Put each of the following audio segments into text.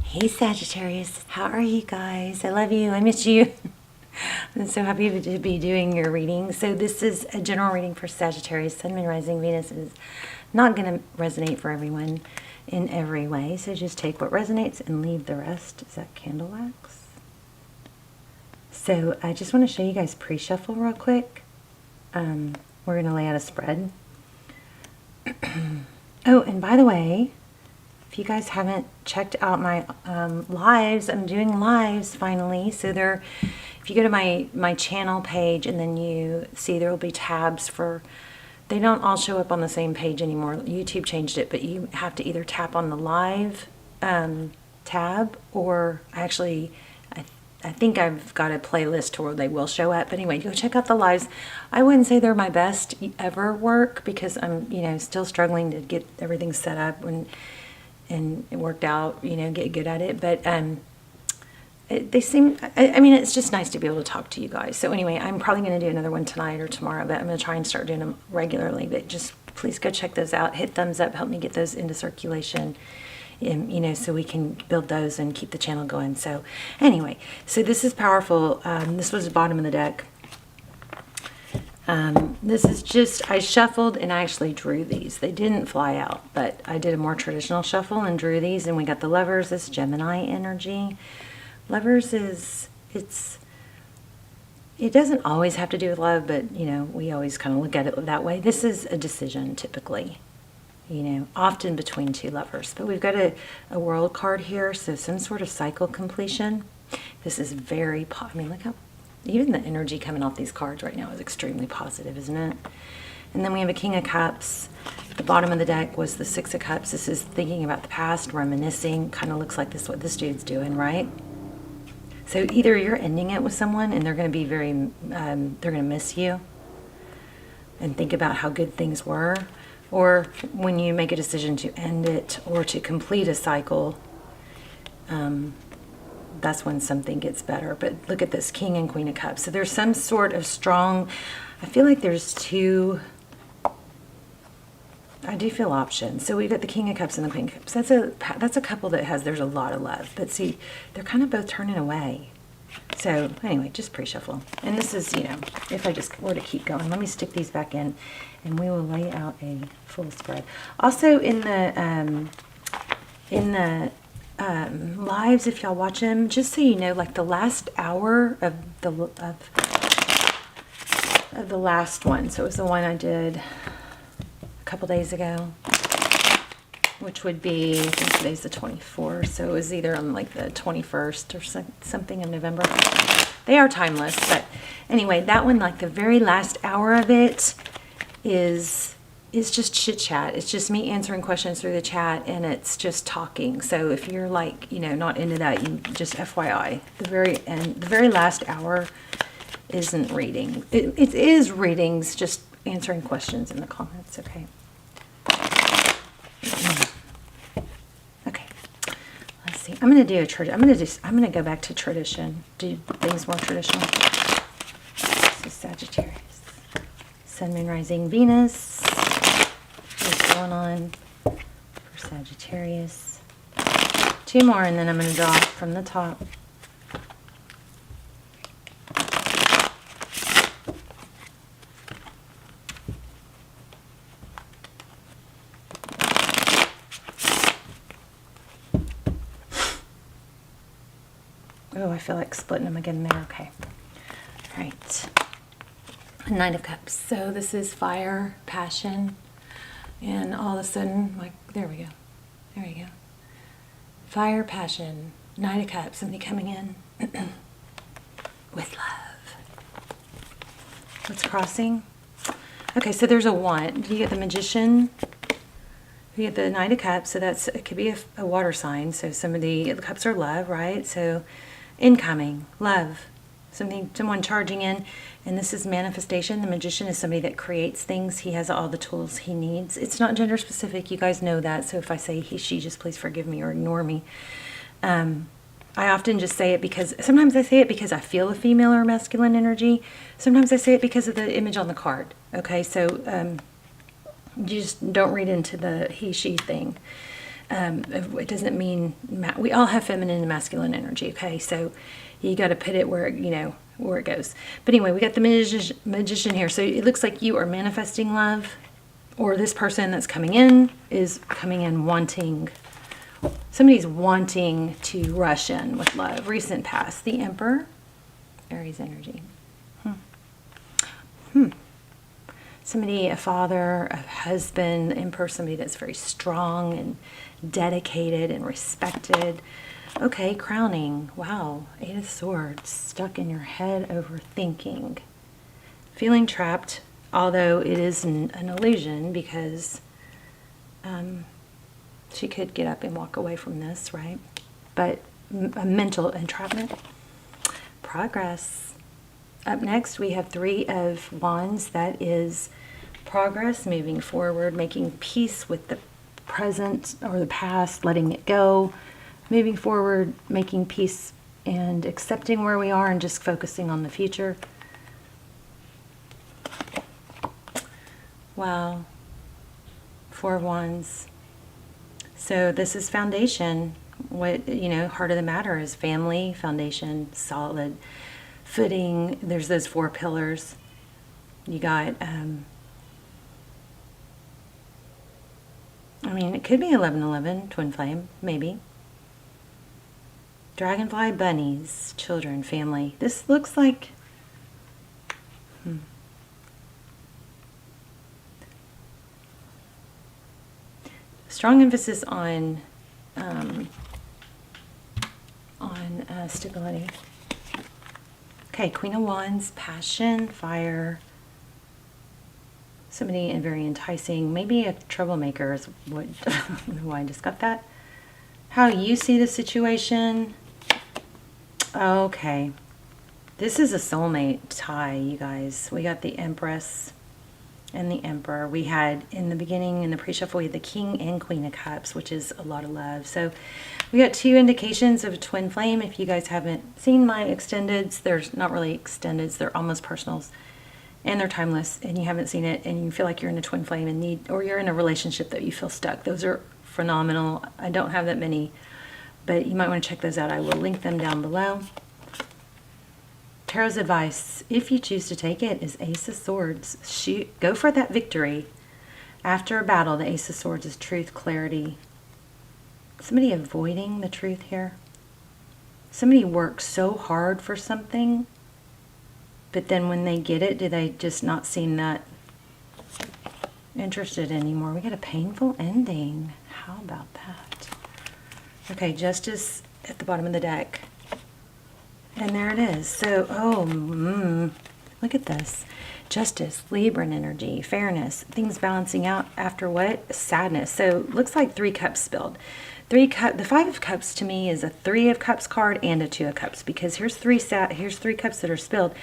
Hey Sagittarius, how are you guys? I love you. I miss you. I'm so happy to be doing your reading. So this is a general reading for Sagittarius. Sun, Moon, Rising, Venus is not going to resonate for everyone in every way. So just take what resonates and leave the rest. Is that candle wax? So I just want to show you guys pre-shuffle real quick. We're going to lay out a spread. Oh, and by the way, if you guys haven't checked out my lives, I'm doing lives finally. So there, if you go to my channel page and then you see there will be tabs for, they don't all show up on the same page anymore. YouTube changed it, but you have to either tap on the live tab, or actually I think I've got a playlist to where they will show up. But anyway, go check out the lives. I wouldn't say they're my best ever work because I'm, still struggling to get everything set up and it worked out, get good at it. But they seem, I mean, it's just nice to be able to talk to you guys. So anyway, I'm probably going to do another one tonight or tomorrow, but I'm going to try and start doing them regularly. But just please go check those out. Hit thumbs up, help me get those into circulation. So we can build those and keep the channel going. So anyway, so this is powerful. This was the bottom of the deck. This is just, I shuffled and I actually drew these. They didn't fly out, but I did a more traditional shuffle and drew these, and we got the Lovers. This Gemini energy. Lovers is, it doesn't always have to do with love, but we always kind of look at it that way. This is a decision typically. Often between two lovers. But we've got a world card here, so some sort of cycle completion. This is very, I mean, look how, even the energy coming off these cards right now is extremely positive, isn't it? And then we have a King of Cups. The bottom of the deck was the Six of Cups. This is thinking about the past, reminiscing. Kind of looks like this is what this dude's doing, right? So either you're ending it with someone and they're going to be very, they're going to miss you and think about how good things were. Or when you make a decision to end it or to complete a cycle, that's when something gets better. But look at this, King and Queen of Cups. So there's some sort of strong, I feel like there's two, I do feel options. So we've got the King of Cups and the Queen of Cups. That's a couple that there's a lot of love. But see, they're kind of both turning away. So anyway, just pre-shuffle. And this is, if I just were to keep going, let me stick these back in and we will lay out a full spread. Also in the lives, if y'all watch them, just so you know, like the last hour of the last one. So it was the one I did a couple days ago, which would be, I think today's the 24th, so it was either on like the 21st or something in November. They are timeless, but anyway, that one, like the very last hour of it is just chit chat. It's just me answering questions through the chat, and it's just talking. So if you're like, not into that, you just FYI, the very end, the very last hour isn't reading. It is readings, just answering questions in the comments, okay? Okay, let's see. I'm going to do I'm going to go back to tradition. Do things more traditional. This is Sagittarius. Sun, Moon, Rising, Venus. What's going on for Sagittarius? Two more, and then I'm going to draw from the top. Oh, I feel like splitting them again there. Okay. All right. Knight of Cups. So this is fire, passion, and all of a sudden, like, there we go. There you go. Fire, passion, Knight of Cups, somebody coming in with love. What's crossing? Okay, so there's a one. You get the Magician. You get the Knight of Cups, so it could be a water sign. So the cups are love, right? So incoming, love, someone charging in, and this is manifestation. The Magician is somebody that creates things. He has all the tools he needs. It's not gender specific. You guys know that. So if I say he, she, just please forgive me or ignore me. I often just say it because, sometimes I say it because I feel a female or masculine energy. Sometimes I say it because of the image on the card. Okay, so you just don't read into the he, she thing. It doesn't mean we all have feminine and masculine energy. Okay, so you got to put it where where it goes. But anyway, we got the magician here. So it looks like you are manifesting love, or this person that's coming in is coming in wanting. Somebody's wanting to rush in with love. Recent past, the Emperor, Aries energy. Somebody, a father, a husband, Emperor, somebody that's very strong and dedicated and respected. Okay, crowning. Wow, 8 of Swords, stuck in your head overthinking. Feeling trapped, although it is an illusion because she could get up and walk away from this, right? But a mental entrapment. Progress. Up next, we have 3 of Wands. That is progress, moving forward, making peace with the present or the past, letting it go, moving forward, making peace and accepting where we are and just focusing on the future. Wow. 4 of Wands. So this is foundation. What, heart of the matter is family, foundation, solid footing. There's those 4 pillars. You got, it could be 1111, twin flame, maybe. Dragonfly, bunnies, children, family. This looks like, strong emphasis on stability. Okay, Queen of Wands, passion, fire. Somebody very enticing, maybe a troublemaker is what, why I just got that. How you see the situation. Okay, this is a soulmate tie, you guys. We got the Empress and the Emperor. We had, in the beginning, in the pre-shuffle, we had the King and Queen of Cups, which is a lot of love. So we got 2 indications of a twin flame. If you guys haven't seen my extendeds, there's not really extendeds, they're almost personals. And they're timeless, and you haven't seen it, and you feel like you're in a twin flame and need, or you're in a relationship that you feel stuck. Those are phenomenal. I don't have that many, but you might want to check those out. I will link them down below. Tarot's advice, if you choose to take it, is Ace of Swords. Go for that victory. After a battle, the Ace of Swords is truth, clarity. Somebody avoiding the truth here. Somebody works so hard for something, but then when they get it, do they just not seem that interested anymore? We got a painful ending. How about that? Okay, Justice at the bottom of the deck. And there it is. So, look at this. Justice, Libra energy, fairness, things balancing out after what? Sadness. So, looks like 3 cups spilled. The 5 of Cups to me is a 3 of Cups card and a 2 of Cups, because here's 3 cups that are spilled,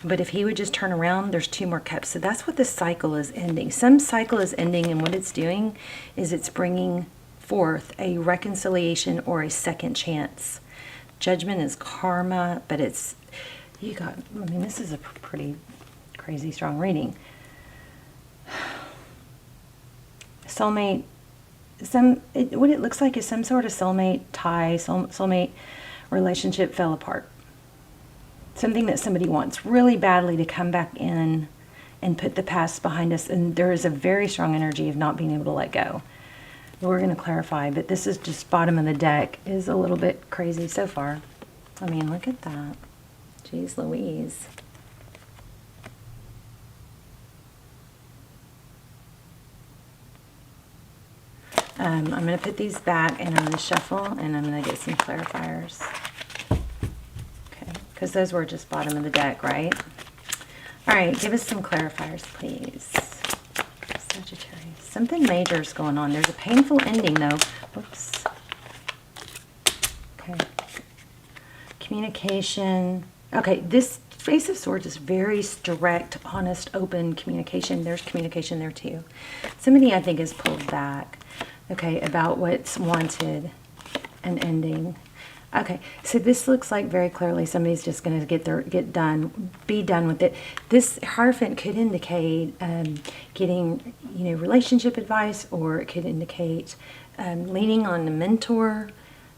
but if he would just turn around, there's 2 more cups. So that's what this cycle is ending. Some cycle is ending, and what it's doing is it's bringing forth a reconciliation or a second chance. Judgment is karma, but this is a pretty crazy strong reading. Soulmate. What it looks like is some sort of soulmate tie, soulmate relationship fell apart. Something that somebody wants really badly to come back in and put the past behind us, and there is a very strong energy of not being able to let go. We're going to clarify, but this is just bottom of the deck is a little bit crazy so far. Look at that. Jeez Louise. I'm going to put these back, and I'm going to shuffle, and I'm going to get some clarifiers. Okay, because those were just bottom of the deck, right? All right, give us some clarifiers, please. Sagittarius. Something major is going on. There's a painful ending, though. Whoops. Okay. Communication. Okay, this Ace of Swords is very direct, honest, open communication. There's communication there, too. Somebody, I think, is pulled back. Okay, about what's wanted and ending. Okay, so this looks like very clearly somebody's just going to be done with it. This Hierophant could indicate getting, relationship advice, or it could indicate leaning on a mentor,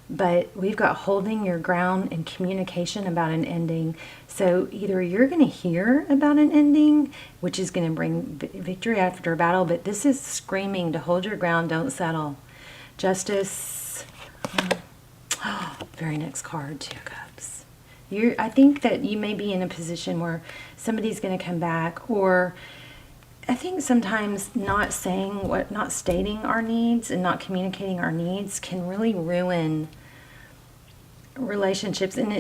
but we've got holding your ground and communication about an ending. So either you're going to hear about an ending, which is going to bring victory after a battle, but this is screaming to hold your ground, don't settle. Justice. Very next card, Two of Cups. I think that you may be in a position where somebody's going to come back, or I think sometimes not stating our needs and not communicating our needs can really ruin relationships. And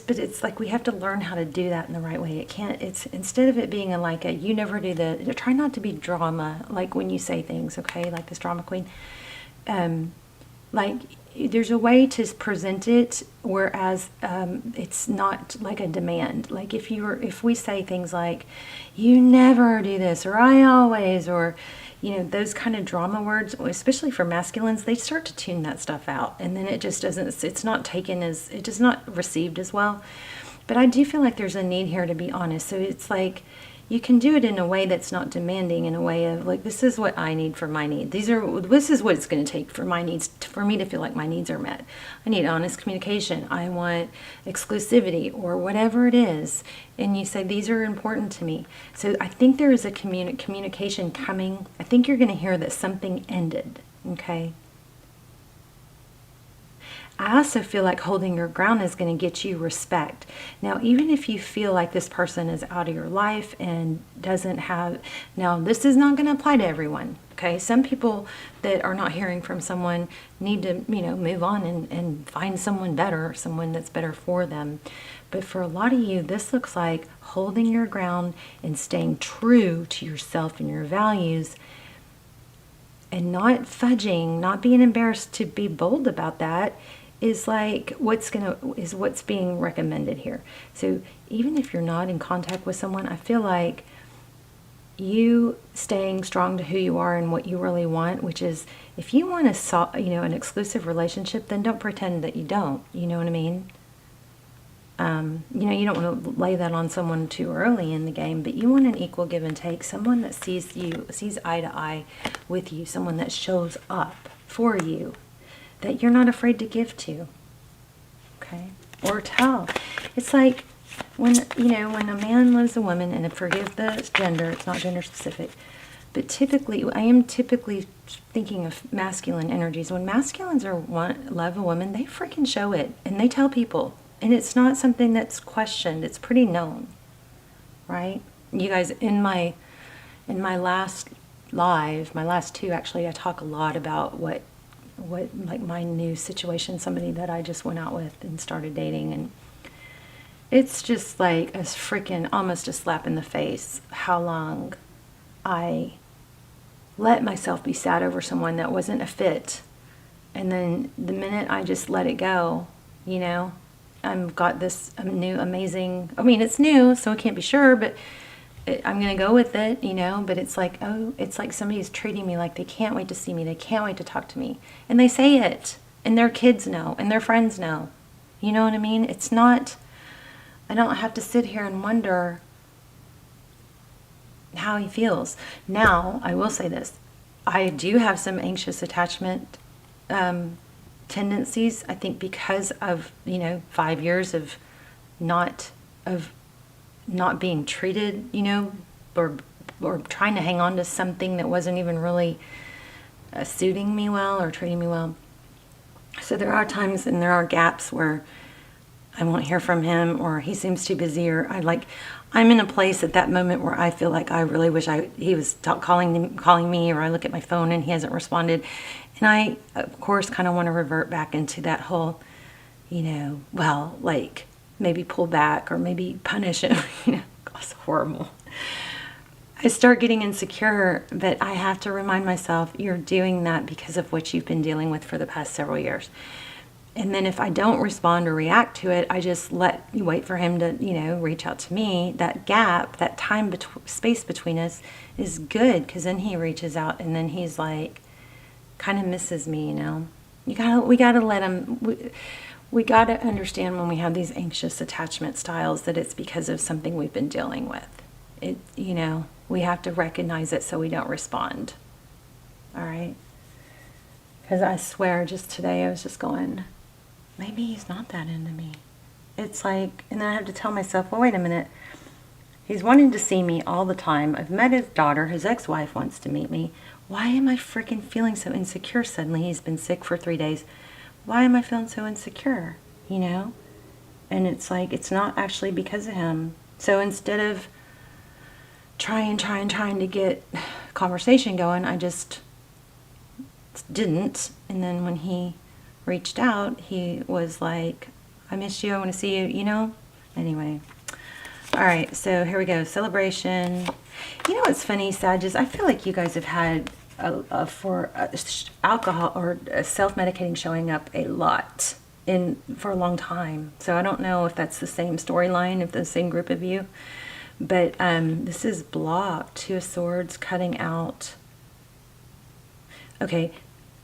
but it's like we have to learn how to do that in the right way. It's instead of it being you never do try not to be drama, like when you say things, okay, like this drama queen. Like there's a way to present it, whereas it's not like a demand. Like if we say things like, you never do this, or I always, or those kind of drama words, especially for masculines, they start to tune that stuff out, and then it just doesn't, it's not received as well. But I do feel like there's a need here to be honest. So it's like you can do it in a way that's not demanding, in a way of like, this is what I need for my needs. This is what it's going to take for my needs, for me to feel like my needs are met. I need honest communication. I want exclusivity, or whatever it is. And you say, these are important to me. So I think there is a communication coming. I think you're going to hear that something ended. Okay. I also feel like holding your ground is going to get you respect. Now, even if you feel like this person is out of your life and doesn't have, now this is not going to apply to everyone, okay? Some people that are not hearing from someone need to, move on and find someone better, someone that's better for them. But for a lot of you, this looks like holding your ground and staying true to yourself and your values, and not fudging, not being embarrassed to be bold about that. Is what's being recommended here. So even if you're not in contact with someone, I feel like you staying strong to who you are and what you really want, which is, if you want an exclusive relationship, then don't pretend that you don't. You know what I mean? You don't want to lay that on someone too early in the game, but you want an equal give and take, someone that sees eye to eye with you, someone that shows up for you, that you're not afraid to give to, okay, or tell. It's like when a man loves a woman, and forgive the gender, it's not gender specific, but I am typically thinking of masculine energies. When masculines love a woman, they freaking show it, and they tell people, and it's not something that's questioned. It's pretty known, right? You guys, in my last live, my last two actually, I talk a lot about what like my new situation, somebody that I just went out with and started dating, and it's just like almost a slap in the face how long I let myself be sad over someone that wasn't a fit, and then the minute I just let it go, I've got this new amazing, it's new, so I can't be sure, but I'm going to go with it, but it's like somebody's treating me like they can't wait to see me. They can't wait to talk to me. And they say it, and their kids know, and their friends know. You know what I mean? It's not, I don't have to sit here and wonder how he feels. Now, I will say this. I do have some anxious attachment tendencies, I think, because of, 5 years of not being treated, or trying to hang on to something that wasn't even really suiting me well or treating me well. So there are times and there are gaps where I won't hear from him, or he seems too busy, or I'm in a place at that moment where I feel like I really wish he was calling me, or I look at my phone and he hasn't responded. And I, of course, kind of want to revert back into that whole, maybe pull back or maybe punish him. It's horrible. I start getting insecure, but I have to remind myself, you're doing that because of what you've been dealing with for the past several years. And then if I don't respond or react to it, I just wait for him to, reach out to me. That gap, that space between us is good, because then he reaches out, and then he's like, kind of misses me, we gotta let him. We got to understand when we have these anxious attachment styles that it's because of something we've been dealing with. We have to recognize it so we don't respond. All right? Because I swear, just today I was just going, maybe he's not that into me. It's like, and then I have to tell myself, well, wait a minute. He's wanting to see me all the time. I've met his daughter. His ex-wife wants to meet me. Why am I freaking feeling so insecure suddenly? He's been sick for 3 days. Why am I feeling so insecure? You know? And it's like, it's not actually because of him. So instead of trying to get conversation going, I just didn't. And then when he reached out, he was like, I miss you, I want to see you, you know? Anyway. All right, so here we go. Celebration. You know what's funny, Sagittarius? I feel like you guys have had alcohol or self-medicating showing up a lot for a long time. So I don't know if that's the same storyline, if the same group of you. But this is blocked. Two of Swords, cutting out. Okay,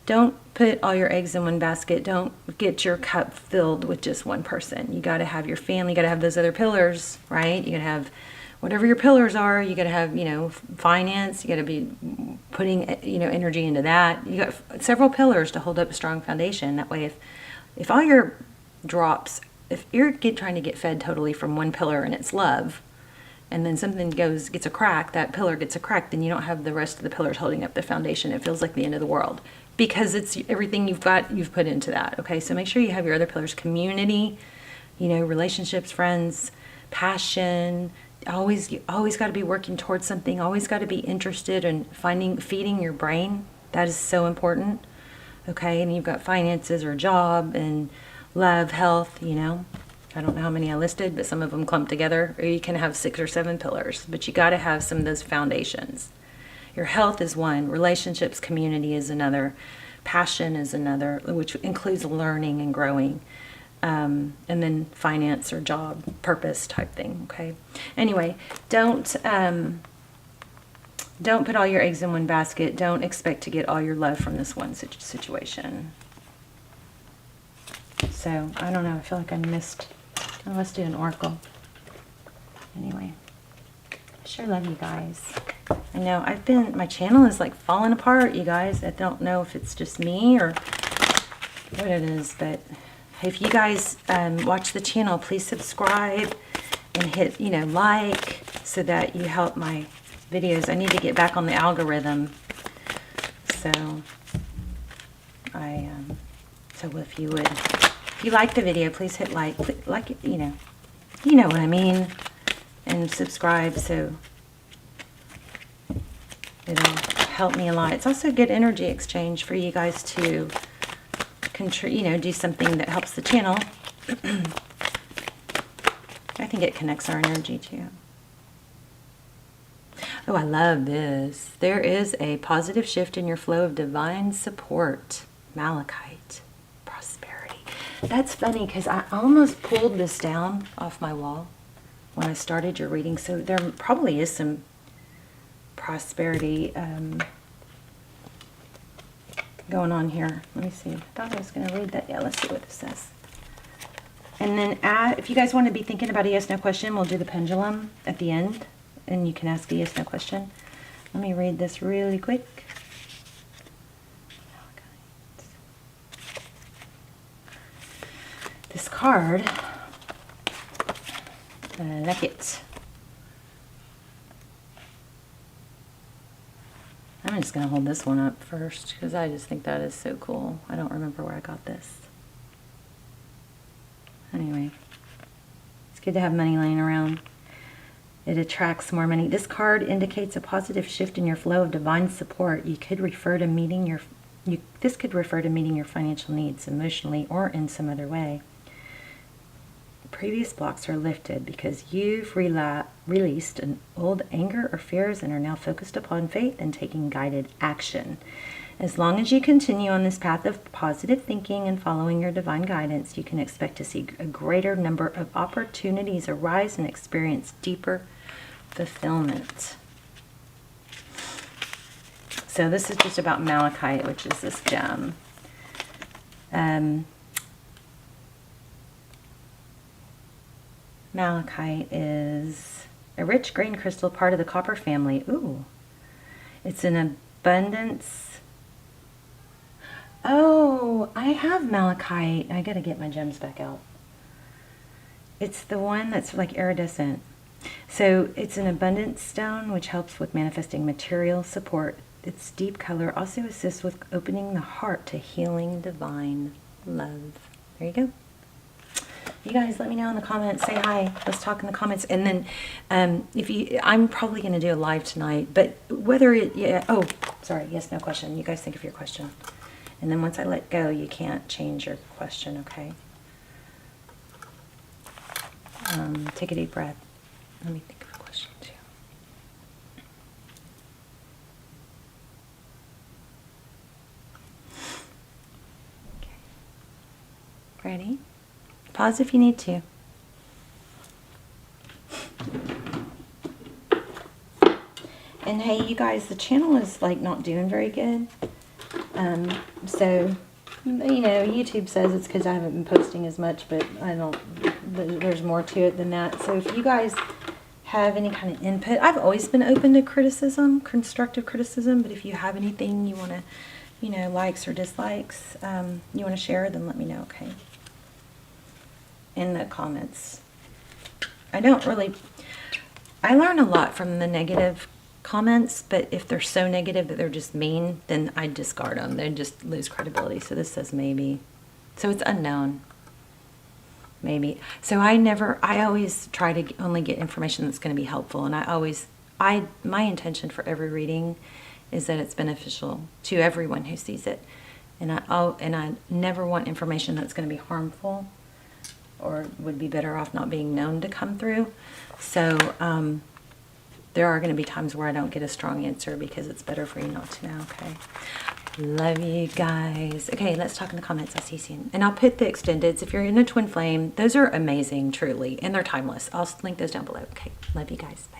don't put all your eggs in one basket. Don't get your cup filled with just one person. You got to have your family. You got to have those other pillars, right? You got to have whatever your pillars are. You got to have, you know, finance. You got to be putting, you know, energy into that. You got several pillars to hold up a strong foundation. That way, if all your drops, if you're trying to get fed totally from one pillar and it's love, and then something gets a crack, that pillar gets a crack, then you don't have the rest of the pillars holding up the foundation. It feels like the end of the world because it's everything you've got, you've put into that. Okay, so make sure you have your other pillars: community, you know, relationships, friends, passion. You always got to be working towards something. Always got to be interested in feeding your brain. That is so important. Okay, and you've got finances or job and love, health, you know. I don't know how many I listed, but some of them clump together. Or you can have 6 or 7 pillars, but you got to have some of those foundations. Your health is one, relationships, community is another, passion is another, which includes learning and growing, and then finance or job, purpose type thing. Okay. Anyway, don't put all your eggs in one basket. Don't expect to get all your love from this one situation. So I don't know. I feel like I must do an oracle. Anyway, I sure love you guys. I know my channel is like falling apart, you guys. I don't know if it's just me or what it is, but if you guys watch the channel, please subscribe and hit, you know, like, so that you help my videos. I need to get back on the algorithm. So if you like the video, please hit like it, you know what I mean, and subscribe, so it'll help me a lot. It's also good energy exchange for you guys to do something that helps the channel. I think it connects our energy too. Oh, I love this. There is a positive shift in your flow of divine support. Malachite. Prosperity. That's funny because I almost pulled this down off my wall when I started your reading. So there probably is some prosperity going on here. Let me see. I thought I was going to read that. Yeah, let's see what it says. And then if you guys want to be thinking about a yes, no question, we'll do the pendulum at the end. And you can ask a yes, no question. Let me read this really quick. This card, I like it. I'm just going to hold this one up first because I just think that is so cool. I don't remember where I got this. Anyway, it's good to have money laying around. It attracts more money. This card indicates a positive shift in your flow of divine support. This could refer to meeting your financial needs emotionally or in some other way. Previous blocks are lifted because you've released an old anger or fears and are now focused upon faith and taking guided action. As long as you continue on this path of positive thinking and following your divine guidance, you can expect to see a greater number of opportunities arise and experience deeper fulfillment. So this is just about malachite, which is this gem. Malachite is a rich green crystal, part of the copper family. Ooh, it's an abundance. Oh, I have malachite. I gotta get my gems back out. It's the one that's like iridescent. So it's an abundance stone, which helps with manifesting material support. Its deep color also assists with opening the heart to healing divine love. There you go. You guys let me know in the comments. Say hi. Let's talk in the comments. And then if you, I'm probably going to do a live tonight, but whether it, yeah, oh, sorry. Yes, no question. You guys think of your question. And then once I let go, you can't change your question, okay? Take a deep breath. Let me think of a question too. Okay. Ready? Pause if you need to. And hey, you guys, the channel is like not doing very good. So, you know, YouTube says it's because I haven't been posting as much, but I don't, there's more to it than that. So if you guys have any kind of input, I've always been open to criticism, constructive criticism, but if you have anything you want to, you know, likes or dislikes, you want to share, then let me know, okay? In the comments. I learn a lot from the negative comments, but if they're so negative that they're just mean, then I discard them. They just lose credibility. So this says maybe. So it's unknown. Maybe. So I always try to only get information that's going to be helpful. And my intention for every reading is that it's beneficial to everyone who sees it. And I never want information that's going to be harmful or would be better off not being known to come through. So there are going to be times where I don't get a strong answer because it's better for you not to know, okay? Love you guys. Okay, let's talk in the comments. I'll see you soon. And I'll put the extendeds. If you're in a twin flame, those are amazing, truly. And they're timeless. I'll link those down below. Okay, love you guys. Bye.